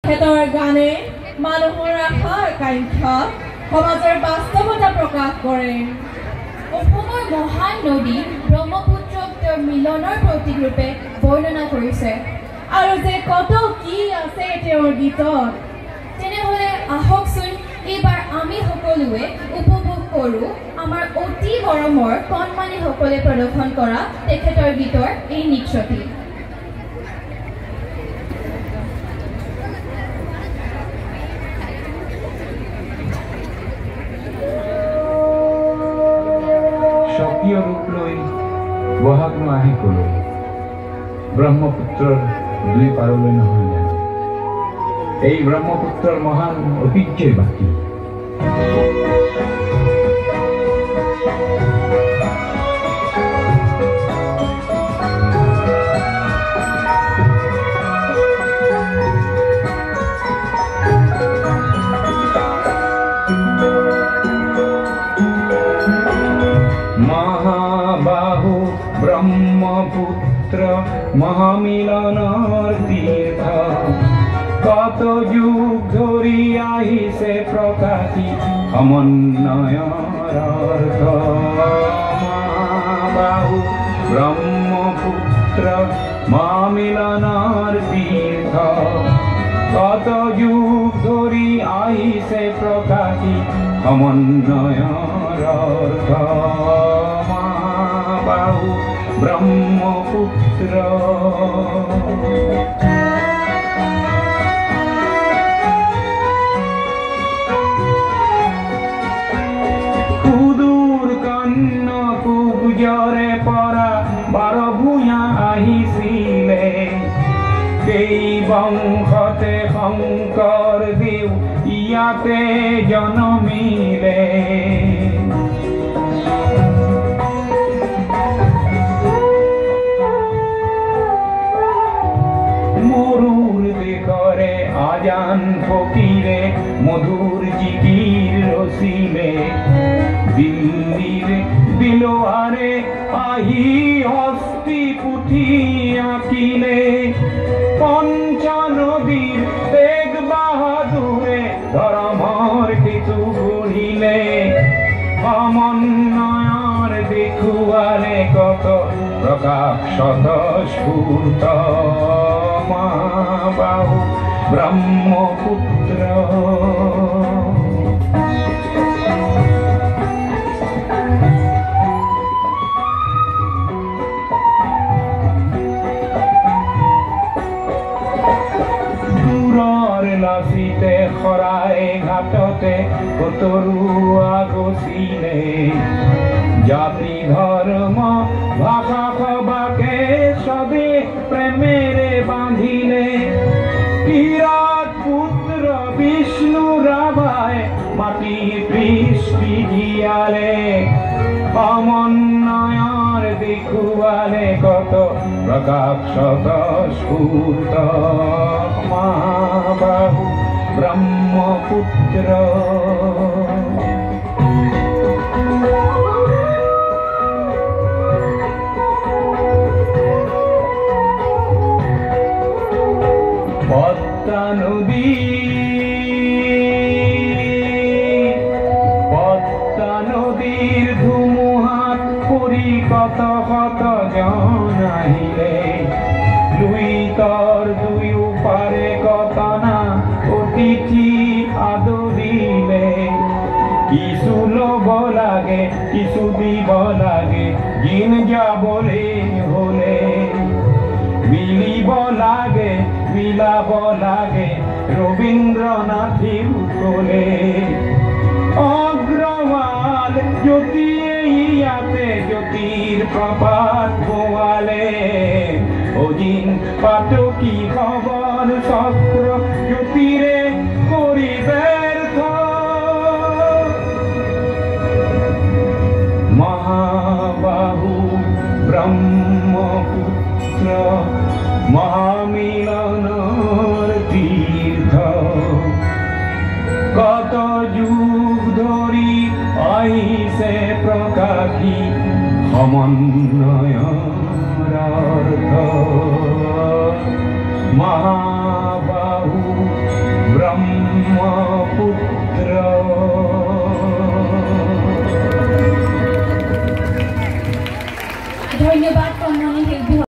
হেতৰ গানে মানুহৰ আশা আকাংক্ষা সমাজৰ বাস্তৱতা প্ৰকাশ কৰে। অসমৰ মহান নদী ব্ৰহ্মপুত্ৰক তেওঁৰ মিলনৰ প্ৰতীক ৰূপে বৰ্ণনা কৰিছে। আৰু যে কত কি আছে তেওঁৰ গীতত। তেনেহ'লে আহকচোন এইবাৰ আমি সকলোৱে উপভোগ কৰোঁ আমাৰ অতি মৰমৰ কণমানিসকলে প্ৰদৰ্শন কৰা তেখেতৰ গীতৰ এই নৃত্যটি। স্বকীয় ৰূপ লৈ বহাগনো আহে কলৈ, ব্ৰহ্মপুত্ৰৰ দুই পাৰলৈ নহয় জানো। এই ব্ৰহ্মপুত্ৰৰ মহান ঐতিহ্যই বাকী। মহাবাহু ব্ৰহ্মপুত্ৰ মহামিলনৰ তীৰ্থ, কত যুগ ধৰি আহিছে প্ৰকাশী সমন্বয়ৰ অৰ্থ। মহাবাহু ব্ৰহ্মপুত্ৰ মহামিলনৰ তীৰ্থ, কত যুগ ধৰি আহিছে প্ৰকাশী সমন্বয়ৰ অৰ্থ। মহাবাহু ব্ৰহ্মপুত্ৰ সুদূৰ কন্যকুব্জৰে পৰা 12 ভূঞা আহিছিলে, সেই বংশতে শংকৰ দেৱ ইয়াতে জনমিলে। মৰুৰ দেশৰে আজান ফকীৰে মধুৰ জিকিৰ ৰচিলে, দিল্লীৰ বিলোৱাৰে আহি হস্তি পুথি আঁকিলে। পঞ্চনদীৰ তেগ বাহাদুৰে ধৰ্মৰ সেতু গঢ়িলে, সমন্বয়ৰ দেখুৱালে কত প্ৰকাশত স্ফূৰ্ত। মহাবাহু ব্ৰহ্মপুত্ৰ দূৰৰ লাচিতে শৰাই ঘাটতে কতৰুৱা গছিলে, জাতি ধৰ্ম ভাষা সবাকে সবে প্ৰেমেৰে বান্ধিলে। কিৰাত পুত্ৰ বিষ্ণু ৰাভাই মাটিৰ কৃষ্টি জীয়ালে, সমন্বয়ৰ দেখুৱালে কত প্ৰকাশত স্ফূৰ্ত। মহাবাহু ব্ৰহ্মপুত্ৰ পদ্মা নদীৰ ধুমুহাত পৰি কত কত জন আহিলে, লুইতৰ দুয়ো পাৰে কত না অতিথি আদৰিলে। কিছু ল'ব লাগে কিছু দিব লাগে, দিন যাবলে হলে মিলিব লাগে মিলাব লাগে ৰবীন্দ্ৰনাথে কলে। অগ্ৰৱাল জ্যোতিয়ে ইয়াতে জ্যোতিৰ প্ৰভাত পোৱালে, অজিন পাতকী খবৰ চক্ৰ জ্যোতিৰে কৰি ব্যৰ্থ। মহাবাহু ব্ৰহ্মপুত্ৰ মহামিলনৰ তীৰ্থ, কত যুগ ধৰি আহিছে প্ৰকাশী সমন্বয়ৰ অৰ্থ। মহাবাহু ব্ৰহ্মপুত্ৰ ধন্যবাদ